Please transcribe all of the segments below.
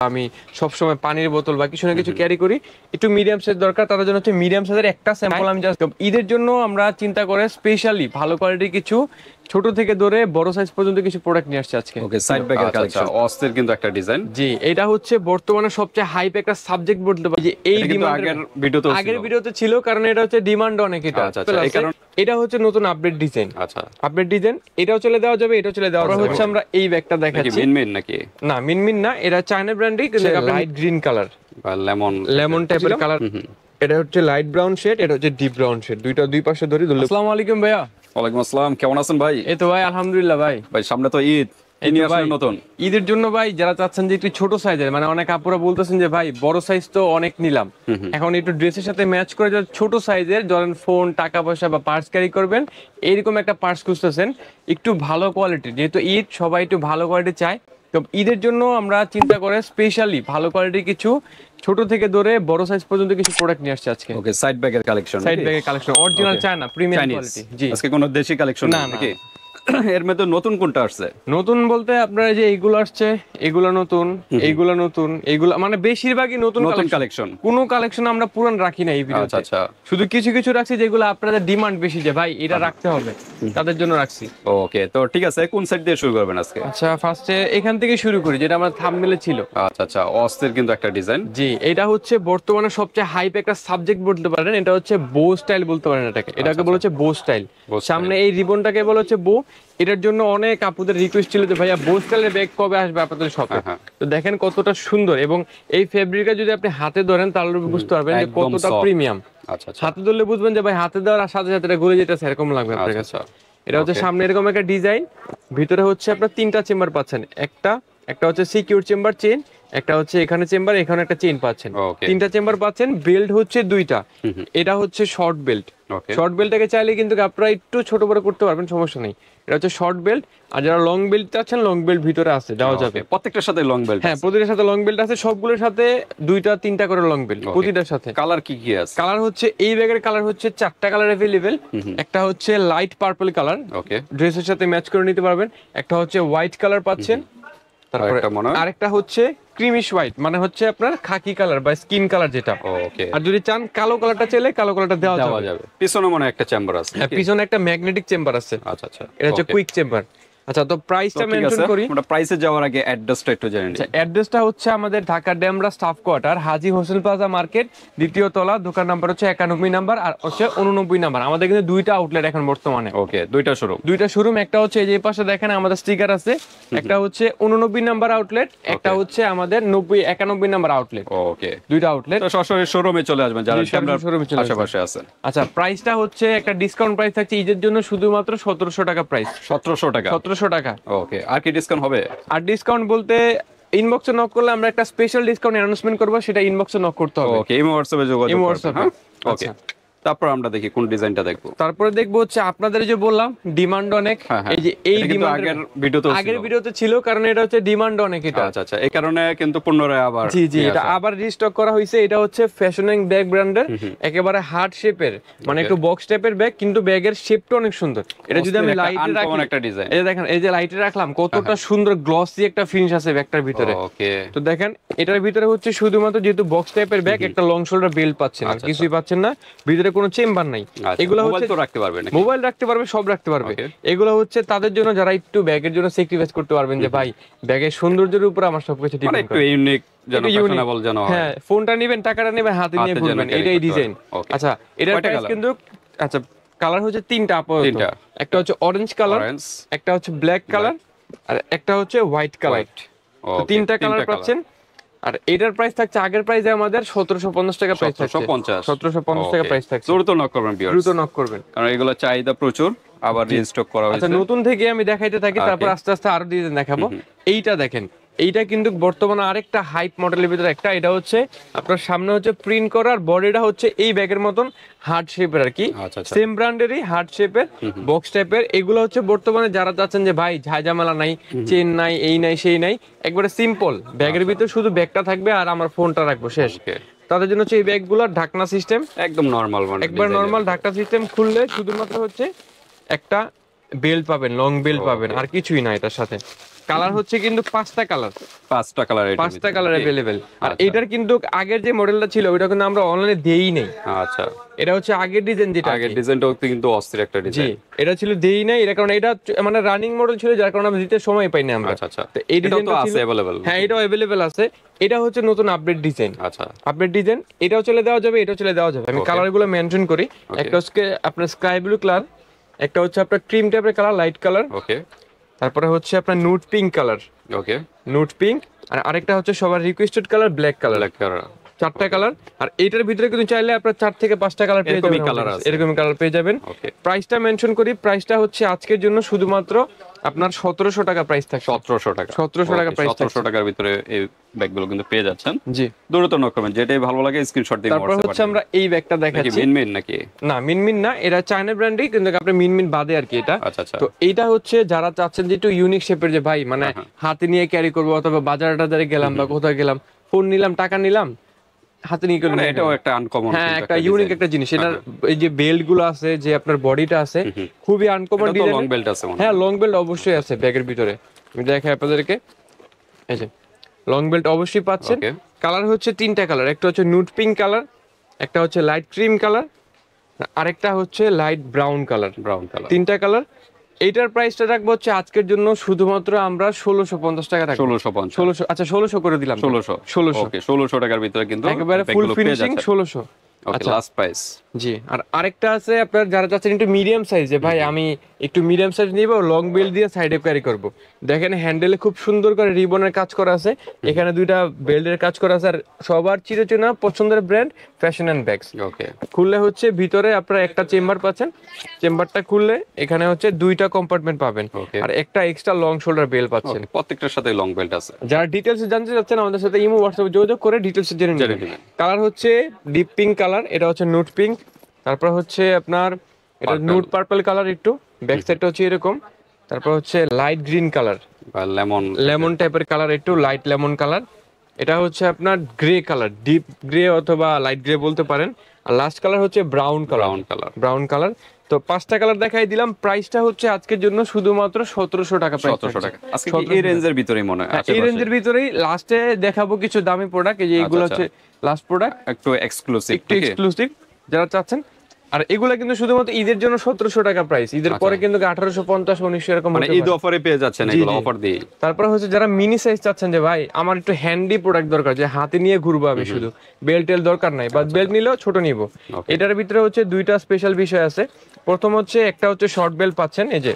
আমি সবসময় পানির বোতল বা কিছু না কিছু ক্যারি করি, একটু মিডিয়াম সাইজ দরকার, তাদের জন্য হচ্ছে মিডিয়াম সাইজের একটা স্যাম্পল আমি জাস্ট ঈদের জন্য আমরা চিন্তা করে স্পেশালি ভালো কোয়ালিটির কিছু ছোট থেকে ধরে বড় সাইজ পর্যন্ত কিছু প্রোডাক্ট নিয়ে আসছে আজকে। ওকে, সাইড ব্যাগের কালেকশন অস্থির কিন্তু একটা ডিজাইন। জি, এটা হচ্ছে বর্তমানে সবচেয়ে হাইপ একটা সাবজেক্ট বলতে পারি যে এই আগের ভিডিওতে ছিল, কারণ এটা হচ্ছে ডিমান্ড অনেক। এটা এটা হচ্ছে নতুন আপডেট ডিজাইন। আচ্ছা, আপডেট ডিজাইন, এটাও চলে দেওয়া যাবে, এটাও চলে দেওয়া যাবে। হচ্ছে আমরা এই ব্যাগটা দেখাচ্ছি। মিনমিন নাকি? না, মিনমিন না, এটা চায়না ব্র্যান্ডই, কিন্তু লাইট গ্রিন কালার বা লেমন টাইপের কালার। এটা হচ্ছে লাইট ব্রাউন শেড, এটা হচ্ছে ডিপ ব্রাউন শেড, দুইটা দুই পাশে ধরে ধরলে। আসসালামু আলাইকুম ভাইয়া। ওয়ালাইকুম আসসালাম, কেমন আছেন ভাই? এই তো ভাই আলহামদুলিল্লাহ। ভাই সামনে তো ঈদ, নতুন ঈদের জন্য ভাই যারা চাচ্ছেন যে একটু ছোট সাইজের, মানে অনেক আপুরা বলতেছেন যে ভাই বড় সাইজ তো অনেক নিলাম, এখন একটু ড্রেসের সাথে ম্যাচ করে যারা ছোট সাইজের ধরেন ফোন, টাকা পয়সা বা পার্স ক্যারি করবেন, এইরকম একটা পার্স খুঁজতেছেন একটু ভালো কোয়ালিটির, যেহেতু ঈদ সবাই একটু ভালো কোয়ালিটি চায়, তো ঈদের জন্য আমরা চিন্তা করে স্পেশালি ভালো কোয়ালিটির কিছু ছোট থেকে ধরে বড় সাইজ পর্যন্ত কিছু প্রোডাক্ট নিয়ে আসছে আজকে। ওকে, সাইড ব্যাগের collection, original China premium quality. জি, আজকে কোনো দেশি কালেকশন না নাকি? এর মধ্যে নতুন কোনটা আসছে? নতুন বলতে আপনারা যে এইগুলো আসছে, এগুলো নতুন, এইগুলো নতুন, এইগুলো মানে বেশিরভাগই নতুন কালেকশন। কোনো কালেকশন আমরা পুরান রাখি না এই ভিডিওতে। আচ্ছা, শুধু কিছু কিছু রাখছি যেগুলো আপনাদের ডিমান্ড বেশি, যে ভাই এটা রাখতে হবে, তাদের জন্য রাখছি। ওকে, তো ঠিক আছে, কোন সাইড দিয়ে শুরু করবেন আজকে? আচ্ছা, ফার্স্টে এখান থেকে শুরু করি, যেটা আমার থাম্বনেলে ছিল। আচ্ছা, অস্থির কিন্তু একটা ডিজাইন। জি, এটা হচ্ছে বর্তমানে সবচেয়ে হাইপ একটা সাবজেক্ট বলতে পারেন, এটা হচ্ছে বো স্টাইল বলতে পারেন এটাকে বলা হচ্ছে বো স্টাইল। সামনে এই রিবনটাকে বলা হচ্ছে বো। এটার জন্য অনেক আপুদের রিকোয়েস্ট ছিল যে ভাইয়া বো স্টাইলের ব্যাগ কবে আসবে আপনাদের শপে। তো দেখেন কতটা সুন্দর, এবং এই ফেব্রিকটা যদি আপনি হাতে ধরেন তাহলে বুঝতে পারবেন যে কতটা প্রিমিয়াম। আচ্ছা, হাতে ধরলে বুঝবেন যে ভাই হাতে দেওয়ার সাথে সাথে এটা গলে যেতেছে, এরকম লাগবে আপনার কাছে। এটা হচ্ছে সামনে এরকম একটা ডিজাইন, ভিতরে হচ্ছে আপনার তিনটা চেম্বার পাচ্ছেন, একটা হচ্ছে সিকিউর চেম্বার চেইন, একটা হচ্ছে এখানে চেম্বার, এখানে একটা চেইন পাচ্ছেন, তিনটা চেম্বার পাচ্ছেন। বেল্ট হচ্ছে দুইটা, এটা হচ্ছে শর্ট বেল্ট। শর্ট বেল্টটাকে চাইলে কিন্তু আপনারা একটু ছোট বড় করতে পারবেন, সমস্যা নেই। এটা হচ্ছে শর্ট বেল্ট। আর যারা লং বেল্ট চাচ্ছেন, লং বেল্ট ভিতরে আছে, দেওয়া যাবে। প্রত্যেকটার সাথে লং বেল্ট? হ্যাঁ, প্রতিটার সাথে লং বেল্ট আছে, সবগুলোর সাথে দুইটা তিনটা করে লং বেল্ট প্রতিটার সাথে। কালার কি কি আছে? কালার হচ্ছে এই ব্যাগের কালার হচ্ছে চারটা কালার अवेलेबल। একটা হচ্ছে লাইট পার্পল কালার, ওকে, ড্রেসের সাথে ম্যাচ করে নিতে পারবেন। একটা হচ্ছে হোয়াইট কালার পাচ্ছেন, তারপরে আরেকটা হচ্ছে ক্রিমিশ হোয়াইট, মানে হচ্ছে আপনার খাকি কালার বা স্কিন কালার যেটা। ওকে, আর যদি চান কালো কালারটা চাইলে কালো কালারটা দেওয়া যাবে। পিছনে মনে একটা চেম্বার আছে। হ্যাঁ, পিছনে একটা ম্যাগনেটিক চেম্বার আছে। আচ্ছা, এটা হচ্ছে কুইক চেম্বার। আচ্ছা, তো প্রাইসটা মেনশন করি। আমরা প্রাইসে যাওয়ার আগে অ্যাড্রেসটা একটু জেনে নিই। অ্যাড্রেসটা হচ্ছে আমাদের ঢাকা ডেমরা স্টাফ কোয়ার্টার, হাজী হোসেন প্লাজা মার্কেট, দ্বিতীয় তলা, দোকান নাম্বার হচ্ছে 91 নাম্বার আর হচ্ছে 89 নাম্বার। আমাদের কিন্তু দুইটা আউটলেট এখন বর্তমানে। ওকে, দুইটা শোরুম। একটা হচ্ছে এই যে পাশে দেখেন আমাদের স্টিকার আছে, একটা হচ্ছে 89 নাম্বার আউটলেট, একটা হচ্ছে আমাদের 91 নাম্বার আউটলেট। ওকে, দুইটা আউটলেট। তো সরাসরি শোরুমে চলে আসবেন যারা শোরুমে আশেপাশে আছেন। আচ্ছা, প্রাইসটা হচ্ছে একটা ডিসকাউন্ট প্রাইস থাকছে ঈদের জন্য শুধুমাত্র 1700 টাকা প্রাইস। 1700 টাকা? 1700 টাকা। ওকে, আর কি ডিসকাউন্ট হবে? আর ডিসকাউন্ট বলতে ইনবক্সে নক করলে আমরা একটা স্পেশাল ডিসকাউন্ট অ্যানাউন্সমেন্ট করব, সেটা ইনবক্সে নক করতে হবে। ওকে, ইমো হোয়াটসঅ্যাপে যোগাযোগ করবেন। ওকে, আচ্ছা, তারপর আমরা দেখি কোন ডিজাইনটা দেখবো। তারপরে দেখবো হচ্ছে আপনাদের যে বললাম ডিমান্ড অনেক, এই যে এই ডিমান্ড আগের ভিডিওতে ছিল, কারণ এটা হচ্ছে ডিমান্ড অনেক। এটা আচ্ছা, এই কারণে কিন্তু পুনরায় আবার জি এটা আবার রিস্টক করা হয়েছে। এটা হচ্ছে ফ্যাশনিং ব্যাগ ব্র্যান্ডের, একেবারে হার্ড শেপের, মানে একটু বক্স টাইপের ব্যাগ, কিন্তু ব্যাগের শেপটা অনেক সুন্দর। এটা যদি আমি লাইটে রাখি, একটা ডিজাইন, এই দেখেন, এই যে লাইটে রাখলাম কতটা সুন্দর গ্লসি একটা ফিনিশ আছে ব্যাগটার ভিতরে। ওকে, তো দেখেন এটার ভিতরে হচ্ছে শুধুমাত্র যেহেতু বক্স টাইপের ব্যাগ, একটা লং শোল্ডার বেল্ট পাচ্ছেন, আর কিছুই পাচ্ছেন না, ভিতরে কোনো চেম্বার নাই। এগুলো হচ্ছে রাখতে পারবে, মোবাইল রাখতে পারবে, সব রাখতে পারবে। এগুলো হচ্ছে তাদের জন্য যারা একটু ব্যাগের জন্য স্যাক্রিফাইস করতে পারবেন, যে ভাই ব্যাগের সৌন্দর্যের উপর আমার সবকিছু ডিপেন্ড করে, একটু ইউনিক যেন ফ্যাশনেবল যেন হয়। হ্যাঁ, ফোনটা নেবেন, টাকাটা নেবেন, হাতে নিয়ে ঘুরবেন, এটাই ডিজাইন। আচ্ছা, এটার প্রাইস কিন্তু আচ্ছা কালার হচ্ছে তিনটা আপাতত। একটা হচ্ছে অরেঞ্জ কালার, একটা হচ্ছে ব্ল্যাক কালার, আর একটা হচ্ছে হোয়াইট কালার। তিনটা কালার পাচ্ছেন। আর এটার প্রাইস থাকছে আগের প্রাইসে আমাদের 1750 টাকা প্রাইস থাকছে। 1750 টাকা প্রাইস থাকছে। দ্রুত নক করবেন ভিউয়ার্স, দ্রুত নক করবেন, কারণ এগুলো চাহিদা প্রচুর, আবার রিস্টক করা হয়েছে। আচ্ছা, নতুন থেকে আমি দেখাইতে থাকি, তারপর আস্তে আস্তে আরো ডিজাইন দেখাবো। এইটা দেখেন, এইটা কিন্তু বর্তমানে আরেকটা হাইপ মডেলের ভিতরে একটা। এটা হচ্ছে আপনার সামনে হচ্ছে প্রিন্ট করার, বডিটা হচ্ছে এই ব্যাগের মতন হার্ড শেপের আর কি, সেম ব্র্যান্ডেরই হার্ড শেপের বক্স টাইপের। এগুলো হচ্ছে বর্তমানে যারা চাচ্ছেন যে ভাই ঝামেলা নাই, চেন নাই, এই নাই সেই নাই, একবারে সিম্পল ব্যাগের ভিতরে শুধু ব্যাগটা থাকবে আর আমার ফোনটা রাখবো, শেষ। তাদের জন্য হচ্ছে এই ব্যাগগুলোর ঢাকনা সিস্টেম একদম নরমাল, একবার নরমাল ঢাকনা সিস্টেম। খুললে শুধুমাত্র হচ্ছে একটা বেল্ট পাবেন, লং বেল্ট পাবেন, আর কিছুই না এটার সাথে। কালার হচ্ছে কিন্তু 5টা কালার, 5টা কালার, 5টা কালার अवेलेबल। আর এটার কিন্তু আগের যে মডেলটা ছিল ওটা কিন্তু আমরা অনলাইনে দেই নাই। আচ্ছা, এটা হচ্ছে আগের ডিজাইন, যেটা আগের ডিজাইনটাও কিন্তু অস্থির একটা জি ডিজাইন। এটা ছিল দেই নাই, এটা কারণ এটা মানে রানিং মডেল ছিল, যার কারণে আমরা দিতে সময় পাইনি আমরা। আচ্ছা আচ্ছা, তো এই এটাও তো ডিজাইনটা আছে ছিল, अवेलेबल। হ্যাঁ এটাও अवेलेबल আছে। এটা হচ্ছে নতুন আপডেট ডিজাইন, আচ্ছা, আপডেট ডিজাইন। এটাও চলে দেওয়া যাবে, এটাও চলে দেওয়া যাবে। আমি কালারগুলো মেনশন করি। একটা হচ্ছে আপনার স্কাই ব্লু কালার, একটা হচ্ছে আপনার ক্রিম টাইপের কালার, লাইট কালার, ওকে। তারপরে হচ্ছে আপনার নুট পিঙ্ক কালার, ওকে, নুট পিঙ্ক। আর আরেকটা হচ্ছে সবার requested colour black colour. Black colour, 4টা কালার। আর এইটার ভিতরে কিন্তু চাইলে আপনার 4 থেকে 5টা কালার পেয়ে যাবেন, এরকমই কালার পেয়ে যাবেন। ওকে। প্রাইসটা মেনশন করি, প্রাইসটা হচ্ছে আজকের জন্য শুধুমাত্র আপনার 1700 টাকা প্রাইস থাকছে। 1700 টাকা, 1700 টাকা প্রাইস থাকছে। 1700 টাকার ভিতরে এই ব্যাগগুলো কিন্তু পেয়ে যাচ্ছেন। জি, দ্রুত নক করবেন, যেটাই ভালো লাগে স্ক্রিনশট দিন। তারপর হচ্ছে আমরা এই ব্যাগটা দেখাচ্ছি। মিনমিন নাকি? না মিনমিন না, এটা চায়না ব্র্যান্ডই, কিন্তু আপনি মিনমিন বাদে আর কি এটা। আচ্ছা আচ্ছা, তো এইটা হচ্ছে যারা চাচ্ছেন যে একটু ইউনিক শেপের, যে ভাই মানে হাতে নিয়ে ক্যারি করবো, অথবা বাজার টাজারে গেলাম বা কোথাও গেলাম, ফোন নিলাম, টাকা নিলাম, হাতে নিয়ে গেলাম, এটাও একটা আনকমন, হ্যাঁ একটা ইউনিক একটা জিনিস। এটার এই যে বেল্ট গুলো আছে, যে আপনার বডিটা আছে, খুবই আনকমন ডিজাইন। লং বেল্ট আছে? হ্যাঁ লং বেল্ট অবশ্যই আছে ব্যাগের ভিতরে, আমি দেখাই আপনাদেরকে। এই যে লং বেল্ট অবশ্যই পাচ্ছেন। কালার হচ্ছে 3টা কালার, একটা হচ্ছে নুট পিঙ্ক কালার, একটা হচ্ছে লাইট ক্রিম কালার, আরেকটা হচ্ছে লাইট ব্রাউন কালার। 3টা কালার। এইটার প্রাইসটা রাখবো হচ্ছে আজকের জন্য শুধুমাত্র আমরা 1650 টাকা রাখবো। 1600, আচ্ছা 1600 করে দিলাম। 1600 ওকে, 1600 টাকার ভিতরে কিন্তু একেবারে ফুল ফিনিশিং 1600। আচ্ছা, লাস্ট প্রাইস। জি, আর আরেকটা আছে আপনার যারা চাচ্ছেন একটু মিডিয়াম সাইজ, যে ভাই আমি একটু মিডিয়াম সাইজ নিব, লং বেল্ট দিয়ে সাইডে ক্যারি করব। দেখেন হ্যান্ডেলে খুব সুন্দর করে রিবনের কাজ করা আছে, এখানে 2টা বেল্টের কাজ করা আছে। আর সবার চিরচেনা পছন্দের ব্র্যান্ড ফ্যাশন এন্ড ব্যাগস। ওকে, খুললে হচ্ছে ভিতরে আপনারা একটা চেম্বার পাচ্ছেন, চেম্বারটা খুললে এখানে হচ্ছে 2টা কম্পার্টমেন্ট পাবেন, আর একটা এক্সট্রা লং শোল্ডার বেল্ট পাচ্ছেন। প্রত্যেকটার সাথে লং বেল্ট আছে। যারা ডিটেইলস জানতে চাচ্ছেন আমাদের সাথে ইমো হোয়াটসঅ্যাপে যোগাযোগ করে ডিটেইলস জেনে নেবেন। কালার হচ্ছে ডিপ পিঙ্ক কালার, এটা হচ্ছে নুট পিঙ্ক, তারপর হচ্ছে আপনার এটা নুট পার্পল কালার, একটু ব্যাক সাইডটা হচ্ছে এরকম, তারপর হচ্ছে লাইট গ্রিন কালার বা লেমন টাইপের কালার, একটু লাইট লেমন কালার, এটা হচ্ছে আপনার গ্রে কালার, ডিপ গ্রে অথবা লাইট গ্রে বলতে পারেন। আর লাস্ট কালার হচ্ছে ব্রাউন কালার। তো 5টা কালার দেখাই দিলাম। প্রাইসটা হচ্ছে আজকের জন্য শুধুমাত্র 1700 টাকা প্রাইস। 1700 টাকা। আজকে কি এই রেঞ্জের ভিতরেই মনে হয়? এই রেঞ্জের ভিতরেই লাস্টে দেখাবো কিছু দামি প্রোডাক্ট, এই যে এগুলো হচ্ছে লাস্ট প্রোডাক্ট, একটু এক্সক্লুসিভ, যারা চাচ্ছেন। আর এগুলা কিন্তু শুধুমাত্র ঈদের জন্য 1700 টাকা প্রাইস, ঈদের পরে কিন্তু 1850 1900 এরকম, মানে ঈদ অফারে পেয়ে যাচ্ছেন এগুলো, অফার দিয়ে। তারপর হচ্ছে যারা মিনি সাইজ চাচ্ছেন, যে ভাই আমার একটু হ্যান্ডি প্রোডাক্ট দরকার, যে হাতে নিয়ে ঘুরবো আমি, শুধু বেল্ট টেল দরকার নাই, বা বেল্ট নিলেও ছোট নিব। এটার ভিতরে হচ্ছে 2টা স্পেশাল বিষয় আছে। প্রথম হচ্ছে একটা হচ্ছে শর্ট বেল্ট পাচ্ছেন, এই যে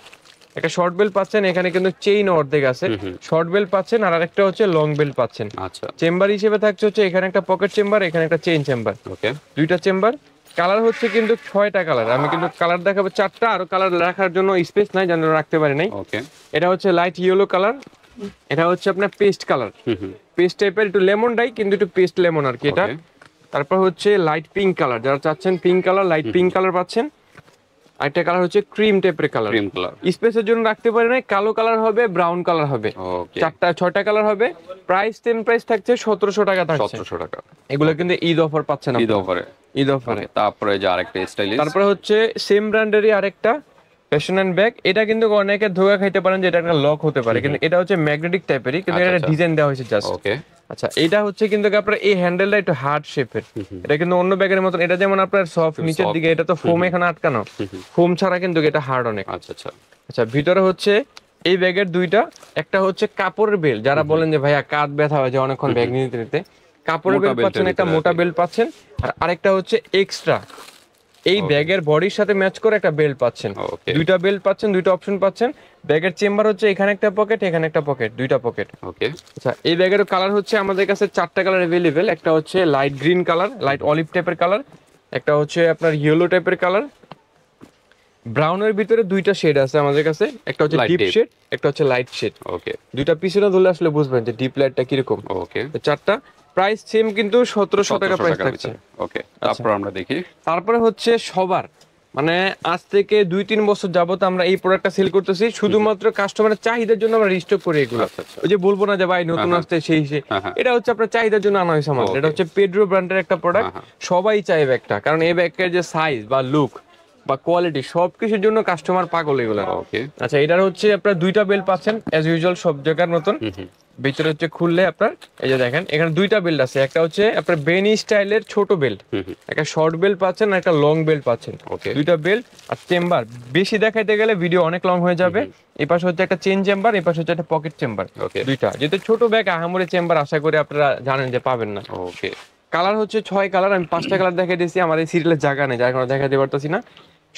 একটা শর্ট বেল্ট পাচ্ছেন, এখানে কিন্তু চেইন অর্ধেক আছে, শর্ট বেল্ট পাচ্ছেন। আর আরেকটা হচ্ছে লং বেল্ট পাচ্ছেন। আচ্ছা, চেম্বার হিসেবে থাকছে হচ্ছে এখানে একটা পকেট চেম্বার, এখানে একটা চেইন চেম্বার, ওকে, 2টা চেম্বার। কালার হচ্ছে কিন্তু 6টা কালার, আমি কিন্তু কালার দেখাবো 4টা, আর কালার রাখার জন্য স্পেস নাই, যেন রাখতে পারি নাই। ওকে, এটা হচ্ছে লাইট ইয়েলো কালার, এটা হচ্ছে আপনার পেস্ট কালার, পেস্ট টাইপের, একটু লেমন ডাই কিন্তু একটু পেস্ট লেমন আর কি এটা। তারপর হচ্ছে লাইট পিঙ্ক কালার, যারা চাচ্ছেন pink colour, light pink colour পাচ্ছেন। আরেকটা কালার হচ্ছে ক্রিম টাইপের কালার, স্পেসের জন্য রাখতে পারি নাই, কালো কালার হবে, ব্রাউন কালার হবে, 6টা কালার হবে। প্রাইস সেম প্রাইস থাকছে 1700 টাকা থাকছে। 1700 টাকা। এগুলো কিন্তু ঈদ অফার পাচ্ছেন, ঈদ অফারে। তারপরে যে আরেকটা স্টাইলিশ, তারপরে হচ্ছে সেম ব্র্যান্ডেরই আরেকটা ফ্যাশন এন্ড ব্যাগ। এটা কিন্তু অনেকে ধোকা খাইতে পারেন যে এটা একটা লক হতে পারে, কিন্তু এটা হচ্ছে ম্যাগনেটিক টাইপেরই, কিন্তু এটা ডিজাইন দেওয়া হয়েছে জাস্ট। ওকে, আচ্ছা এটা হচ্ছে কিন্তু আপনার এই হ্যান্ডেলটা একটু হার্ড শেপের, এটা কিন্তু অন্য ব্যাগের মতন, এটা যেমন আপনার সফট নিচের দিকে, এটা তো ফোম এখানে আটকানো, ফোম ছাড়া কিন্তু এটা হার্ড অনেক। আচ্ছা ভিতরে হচ্ছে এই ব্যাগের 2টা, একটা হচ্ছে কাপড়ের বেল্ট, যারা বলেন যে ভাইয়া কাঁধ ব্যথা হয় যে অনেকক্ষণ ব্যাগ নিতে নিতে, কাপড়ের বেল্ট পাচ্ছেন, একটা মোটা বেল্ট পাচ্ছেন। আর আরেকটা হচ্ছে এক্সট্রা এই ব্যাগের বডির সাথে ম্যাচ করে একটা বেল্ট পাচ্ছেন, 2টা বেল্ট পাচ্ছেন, 2টা অপশন পাচ্ছেন। ব্যাগের চেম্বার হচ্ছে এখানে একটা পকেট, এখানে একটা পকেট, 2টা পকেট। ওকে, আচ্ছা এই ব্যাগের কালার হচ্ছে আমাদের কাছে 4টা কালার अवेलेबल। একটা হচ্ছে light green colour, light olive টাইপের কালার, একটা হচ্ছে আপনার ইয়েলো টাইপের কালার, ব্রাউনের ভিতরে 2টা শেড আছে আমাদের কাছে, একটা হচ্ছে ডিপ শেড, একটা হচ্ছে লাইট শেড। ওকে, 2টা পিছনে ধরলে আসলে বুঝবেন যে ডিপ লাইটটা কিরকম। ওকে, 4টা প্রাইস সেম কিন্তু 1700 টাকা প্রাইস থাকছে। ওকে, তারপর আমরা দেখি। তারপরে হচ্ছে সবার মানে আজ থেকে 2-3 বছর যাবত আমরা এই প্রোডাক্টটা সেল করতেছি, শুধুমাত্র কাস্টমারের চাহিদার জন্য আমরা রিস্টক করি এগুলো। ওই যে বলবো না যে ভাই নতুন আসছে সেই এটা হচ্ছে আপনার চাহিদার জন্য আনা হয়েছে আমাদের। এটা হচ্ছে পেড্রো ব্র্যান্ডের একটা প্রোডাক্ট, সবাই চাই ব্যাগটা, কারণ এই ব্যাগের যে সাইজ বা লুক বা কোয়ালিটি সবকিছুর জন্য কাস্টমার পাগল এগুলো। ওকে আচ্ছা, এটার হচ্ছে আপনার দুইটা বেল্ট পাচ্ছেন অ্যাজ ইউজুয়াল সব জায়গার মতন। ভিতরে হচ্ছে খুললে আপনার এই যে দেখেন এখানে দুইটা বেল্ট আছে, একটা হচ্ছে আপনার বেনি স্টাইলের ছোট বেল্ট, একটা শর্ট বেল্ট পাচ্ছেন আর একটা লং বেল্ট পাচ্ছেন। ওকে দুইটা বেল্ট আর চেম্বার বেশি দেখাইতে গেলে ভিডিও অনেক লং হয়ে যাবে। এই পাশে হচ্ছে একটা চেন চেম্বার, এই পাশে হচ্ছে একটা পকেট চেম্বার, ওকে দুইটা। যেহেতু ছোট ব্যাগ আহামরি চেম্বার আশা করি আপনারা জানেন যে পাবেন না। ওকে কালার হচ্ছে 6 কালার, আমি 5টা কালার দেখাই দিয়েছি, আমার এই সিরিয়ালের জায়গা নেই যার কারণে দেখাতে পারতেছি না।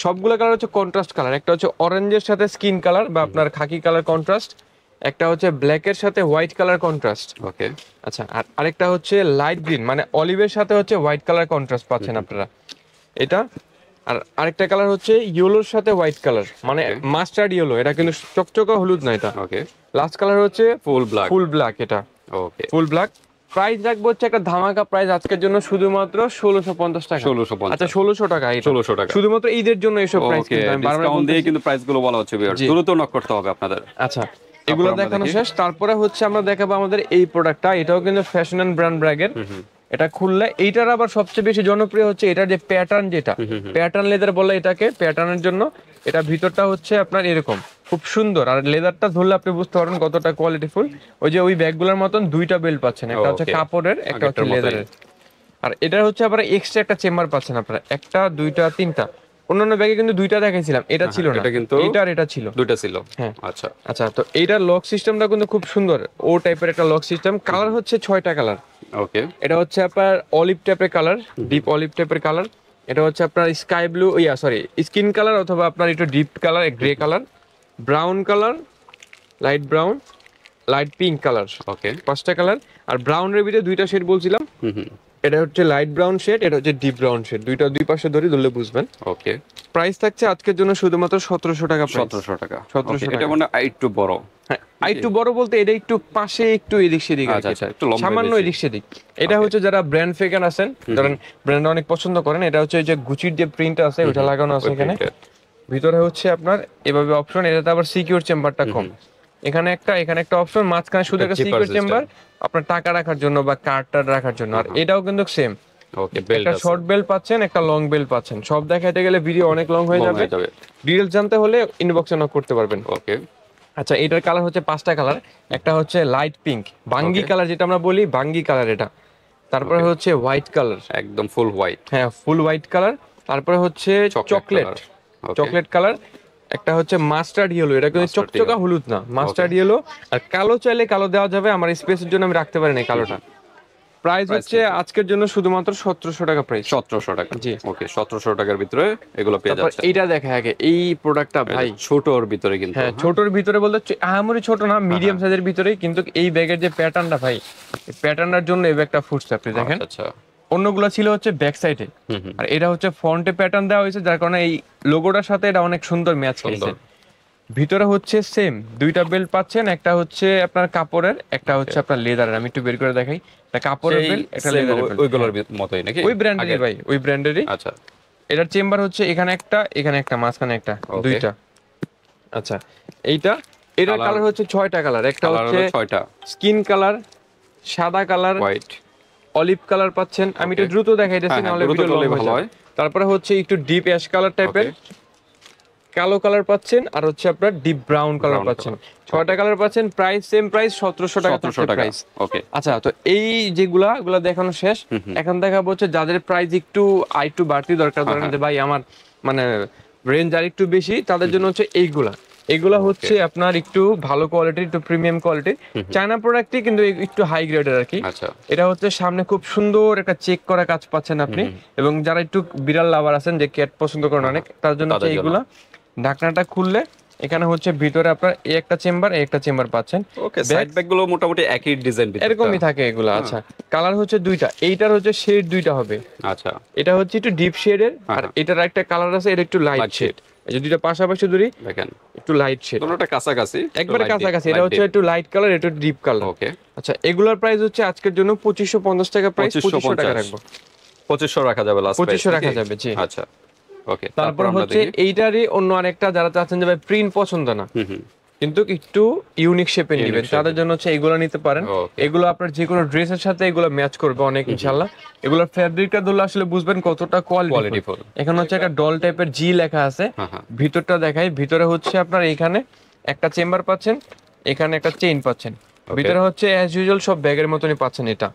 সবগুলো কালার হচ্ছে কন্ট্রাস্ট কালার, একটা হচ্ছে অরেঞ্জের সাথে স্কিন কালার বা আপনার খাকি কালার কন্ট্রাস্ট, একটা হচ্ছে ব্ল্যাকের সাথে হোয়াইট কালার কন্ট্রাস্ট। ওকে আচ্ছা, আর আরেকটা হচ্ছে লাইট গ্রিন মানে অলিভের সাথে হচ্ছে হোয়াইট কালার কন্ট্রাস্ট পাচ্ছেন আপনারা এটা। আর আরেকটা কালার হচ্ছে ইয়েলোর সাথে হোয়াইট কালার মানে মাস্টার্ড ইয়েলো, এটা কিন্তু চকচকা হলুদ না এটা। ওকে লাস্ট কালার হচ্ছে ফুল ব্ল্যাক ফুল ব্ল্যাক, এটা ওকে ফুল ব্ল্যাক। প্রাইস রাখবো হচ্ছে একটা ধামাকা প্রাইস আজকের জন্য শুধুমাত্র 1650 টাকা। 1650 আচ্ছা 1600 টাকা, এটা 1600 টাকা শুধুমাত্র ঈদের জন্য এইসব প্রাইস ওকে কিন্তু আমি বারবার ডিসকাউন্ট দিয়ে বলতেছি। কিন্তু প্রাইস গুলো বলা হচ্ছে ভিউয়ার, জি। দ্রুত নক করতে হবে আপনাদের। আচ্ছা, এগুলো আমরা দেখানো দেখি। শেষ, তারপরে হচ্ছে আমরা দেখাবো আমাদের এই প্রোডাক্টটা, এটাও কিন্তু ফ্যাশন এন্ড ব্র্যান্ড ব্র্যাগের। এটা খুললে এইটার আবার সবচেয়ে বেশি জনপ্রিয় হচ্ছে এটার যে প্যাটার্ন, যেটা প্যাটার্ন লেদার বলে এটাকে, প্যাটার্নের জন্য এটা ভিতরটা হচ্ছে আপনার এরকম খুব সুন্দর, আর লেদারটা ধরলে আপনি বুঝতে পারবেন কতটা কোয়ালিটিফুল। ওই যে ওই ব্যাগগুলোর মতন দুইটা বেল্ট পাচ্ছেন, একটা হচ্ছে Okay. কাপড়ের, একটা হচ্ছে আগেরটার মতোই। লেদারের। আর এটা হচ্ছে আবার এক্সট্রা একটা চেম্বার পাচ্ছেন আপনারা, একটা দুইটা তিনটা। অন্যান্য ব্যাগে কিন্তু দুইটা দেখাইছিলাম, এটা ছিল না, এটা কিন্তু এটা আর এটা ছিল। দুইটা ছিল হ্যাঁ। আচ্ছা আচ্ছা, তো এইটার লক সিস্টেমটা কিন্তু খুব সুন্দর, ও টাইপের একটা লক সিস্টেম। কালার হচ্ছে 6টা কালার। ওকে এটা হচ্ছে আপনার অলিভ টাইপের কালার, ডিপ অলিভ টাইপের কালার। এটা হচ্ছে আপনার স্কাই ব্লু, স্কিন কালার অথবা আপনার একটু deep colour, grey colour, brown colour, light brown, light pink colour, okay 5টা কালার। আর ব্রাউনের ভিতরে দুইটা শেড বলছিলাম, এটা হচ্ছে লাইট ব্রাউন শেড, এটা হচ্ছে ডিপ ব্রাউন শেড, দুইটা দুই পাশে ধরে ধরলে বুঝবেন। ওকে প্রাইস থাকছে আজকের জন্য শুধুমাত্র 1700 টাকা প্রাইস। 1700 টাকা 1700 Okay, এটা টাকা। মানে একটু বড় হ্যাঁ, আর একটু বড় বলতে এটা একটু পাশে একটু এদিক সেদিক আর কি, আচ্ছা, আচ্ছা, এটা একটু লম্বা সামান্য বেশি। এদিক সেদিক। এটা হচ্ছে যারা ব্র্যান্ড ফেকার আছেন, ধরেন ব্র্যান্ড অনেক পছন্দ করেন, এটা হচ্ছে যে গুচির যে প্রিন্ট আছে ওটা লাগানো আছে ওই এখানে। printed। ভিতরে হচ্ছে আপনার এভাবে অপশন, এটাতে আবার সিকিউর চেম্বারটা কম, এখানে একটা অপশন, মাঝখানে শুধু একটা zipper সিকিউর system। চেম্বার আপনার টাকা রাখার জন্য বা কার্ডটা রাখার জন্য। আর এটাও কিন্তু সেম, ওকে বেল্ট একটা শর্ট বেল্ট পাচ্ছেন, একটা লং বেল্ট পাচ্ছেন। সব দেখাইতে গেলে ভিডিও অনেক লং হয়ে যাবে, ডিটেইলস জানতে হলে ইনবক্সে নক করতে পারবেন। ওকে আচ্ছা, এটার কালার হচ্ছে 5টা কালার। একটা হচ্ছে লাইট পিঙ্ক বাঙ্গি কালার, যেটা আমরা বলি বাঙ্গি কালার এটা। তারপরে হচ্ছে হোয়াইট কালার, একদম ফুল হোয়াইট হ্যাঁ ফুল হোয়াইট কালার। তারপরে হচ্ছে চকলেট, চকলেট কালার। একটা হচ্ছে মাস্টার্ড ইয়েলো, এটা কিন্তু Mustard চকচকা হলুদ না, মাস্টার্ড ইয়েলো। আর কালো চাইলে কালো দেওয়া যাবে, আমার স্পেসের জন্য আমি রাখতে পারি না কালোটা। প্রাইস হচ্ছে আজকের জন্য শুধুমাত্র 1700 টাকা প্রাইস। 1700 টাকা জি। ওকে 1700 টাকার ভিতরে এগুলো পেয়ে তারপর যাচ্ছে। এইটা দেখা আগে, এই প্রোডাক্টটা ভাই ছোটর ভিতরে কিন্তু হ্যাঁ ছোটর ভিতরে বলতে আহামরি ছোট না, মিডিয়াম সাইজের ভিতরেই। কিন্তু এই ব্যাগের যে প্যাটার্নটা ভাই, এই প্যাটার্নটার জন্য এই ব্যাগটা ফুটছে, আপনি দেখেন। আচ্ছা অন্যগুলো ছিল হচ্ছে ব্যাক সাইডে, আর এটা হচ্ছে ফ্রন্টে প্যাটার্ন দেওয়া হয়েছে, যার কারণে এই লোগোটার সাথে এটা অনেক সুন্দর ম্যাচ খাইছে। ভিতরে হচ্ছে সেম দুইটা বেল্ট পাচ্ছেন, একটা হচ্ছে আপনার কাপড়ের, একটা হচ্ছে আপনার লেদারের। আমি একটু বের করে দেখাই, একটা কাপড়ের বেল্ট, একটা লেদারের বেল্ট, ওইগুলোর মতোই নাকি? ওই ব্র্যান্ডেরই ভাই, ওই ব্র্যান্ডেরই। আচ্ছা এটার চেম্বার হচ্ছে এখানে একটা মাঝখানে একটা, দুইটা। আচ্ছা, এটার কালার হচ্ছে 6টা কালার। একটা হচ্ছে 6টা স্কিন কালার, সাদা কালার, হোয়াইট অলিভ কালার পাচ্ছেন। আমি একটু দ্রুত দেখাইতেছি হ্যাঁ, নাহলে দ্রুত ভিডিও লং করলেই হয়ে ভালো যাবে। হয়। তারপরে হচ্ছে একটু ডিপ অ্যাশ কালার টাইপের, কালো কালার পাচ্ছেন, আর হচ্ছে আপনার ডিপ ব্রাউন কালার Brown পাচ্ছেন। 6টা কালার পাচ্ছেন, প্রাইস সেম প্রাইস 1700 টাকা 1700 টাকা প্রাইস। ওকে আচ্ছা, তো এই এগুলা দেখানো শেষ। এখন দেখাবো হচ্ছে যাদের প্রাইস একটু বাড়তি দরকার, ধরেন যে ভাই আমার মানে রেঞ্জ আর একটু বেশি, তাদের জন্য হচ্ছে এগুলা হচ্ছে আপনার একটু ভালো কোয়ালিটির, একটু প্রিমিয়াম কোয়ালিটির চায়না প্রোডাক্টই, কিন্তু একটু হাই গ্রেডের আর কি। আচ্ছা এটা হচ্ছে সামনে খুব সুন্দর একটা চেক করা কাজ পাচ্ছেন আপনি। এবং যারা একটু বিড়াল লাভার আছেন, যে ক্যাট পছন্দ করেন অনেক, তার জন্য হচ্ছে এইগুলা। ঢাকনাটা খুললে এখানে হচ্ছে ভিতরে আপনার এই একটা চেম্বার পাচ্ছেন। ওকে সাইড ব্যাগ গুলো মোটামুটি একই ডিজাইন এরকমই থাকে এগুলো। আচ্ছা, কালার হচ্ছে দুইটা, এইটার হচ্ছে শেড দুইটা হবে। আচ্ছা এটা হচ্ছে একটু ডিপ শেডের, আর এটার একটা কালার আছে, এটা একটু লাইট Light শেড। এই যে দুইটা পাশাপাশি ধরি, দেখেন একটু লাইট শেড, দুটোটা কাছাকাছি, একবারে কাছাকাছি। এটা হচ্ছে একটু লাইট কালার, এটা ডিপ কালার। ওকে আচ্ছা, এগুলোর প্রাইস হচ্ছে আজকের জন্য 2550 টাকা প্রাইস, 2500 টাকা রাখবো। 2500 রাখা যাবে লাস্ট 2500 রাখা যাবে, জি। আচ্ছা ওকে তারপর হচ্ছে এইটারই অন্য আরেকটা, যারা চাচ্ছেন যে ভাই প্রিন্ট পছন্দ না, কিন্তু একটু ইউনিক শেপে নেবেন, তাদের জন্য হচ্ছে এগুলো নিতে পারেন। Okay. এগুলো আপনার যে কোনো ড্রেসের সাথে এগুলো ম্যাচ করবে অনেক ইনশাআল্লাহ। এগুলোর ফ্যাব্রিকটা ধরলে আসলে বুঝবেন কতটা কোয়ালিটিফুল। এখানে হচ্ছে একটা ডল টাইপের জি লেখা আছে, ভিতরটা দেখাই। ভিতরে হচ্ছে আপনার এখানে একটা চেম্বার পাচ্ছেন, এখানে একটা চেইন পাচ্ছেন, ভিতরে হচ্ছে অ্যাজ ইউজুয়াল সব ব্যাগের মতনই পাচ্ছেন এটা।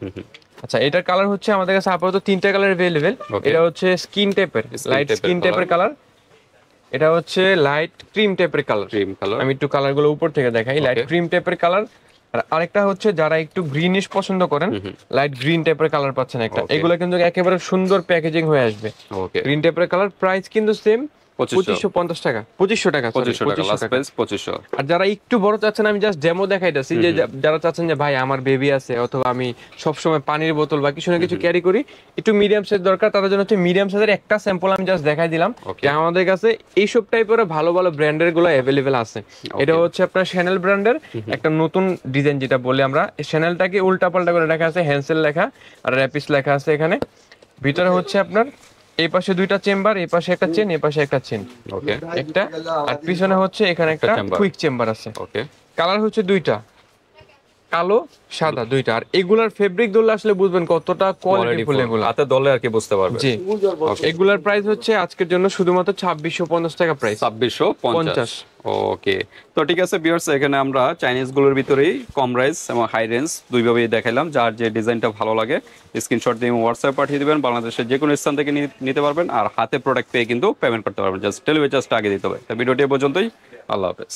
আচ্ছা, এটার কালার হচ্ছে আমাদের কাছে আপাতত 3টা কালার अवेलेबल। এটা হচ্ছে স্কিন টাইপের, লাইট স্কিন টাইপের কালার। এটা হচ্ছে লাইট ক্রিম টাইপের কালার। আমি একটু কালারগুলো উপর থেকে দেখাই। লাইট ক্রিম টাইপের কালার, আর আরেকটা হচ্ছে যারা একটু গ্রিনিশ পছন্দ করেন, লাইট গ্রিন টাইপের কালার পাচ্ছেন একটা। এগুলো কিন্তু একেবারে সুন্দর প্যাকেজিং হয়ে আসবে। গ্রিন টাইপের কালার, প্রাইস কিন্তু সেম 2550 টাকা, 2500 টাকা, 2500। আর যারা একটু বড় চাচ্ছেন, আমি জাস্ট ডেমো দেখাইতেছি, যে যারা চাচ্ছেন যে ভাই আমার বেবি আছে অথবা আমি সবসময় পানির বোতল বা কিছু না কিছু ক্যারি করি, একটু মিডিয়াম সাইজ দরকার, তাদের জন্য হচ্ছে মিডিয়াম সাইজের একটা স্যাম্পল আমি জাস্ট দেখাই দিলাম। যে আমাদের কাছে এইসব টাইপের ভালো ভালো ব্র্যান্ডের গুলো অ্যাভেলেবেল আছে। এটা হচ্ছে আপনার শ্যানেল ব্র্যান্ডের একটা নতুন ডিজাইন, যেটা বলি আমরা শ্যানেলটাকে উল্টা পাল্টা করে লেখা আছে, হ্যান্সেল লেখা আর র্যাপিস লেখা আছে এখানে। ভিতরে হচ্ছে আপনার এই পাশে 2টা চেম্বার, এই পাশে একটা চেন, এই পাশে একটা চেন, একটা, আর পিছনে হচ্ছে এখানে একটা কুইক চেম্বার আছে। কালার হচ্ছে 2টা, কালো সাদা 2টা। আর এগুলার ফেব্রিক ধরলে আসলে বুঝবেন কতটা কোয়ালিটিফুল এগুলো, হাতে দলে আর কি বুঝতে পারবেন। জি, এগুলার প্রাইস হচ্ছে আজকের জন্য শুধুমাত্র 2650 টাকা প্রাইস। 2650। ওকে, তো ঠিক আছে ভিউয়ার্স, এখানে আমরা চাইনিজ গুলোর ভিতরেই কম রেঞ্জ এবং হাই রেঞ্জ দুইভাবেই দেখাইলাম। যার যে ডিজাইনটা ভালো লাগে স্ক্রিনশট দিয়ে হোয়াটসঅ্যাপ পাঠিয়ে দিবেন, বাংলাদেশের যে কোনো স্থান থেকে নিতে পারবেন। আর হাতে প্রোডাক্ট পেয়ে কিন্তু পেমেন্ট করতে পারবেন, জাস্ট ডেলিভারি চার্জটা আগে দিতে হবে। তো ভিডিওটি এ পর্যন্তই, আল্লাহ হাফেজ।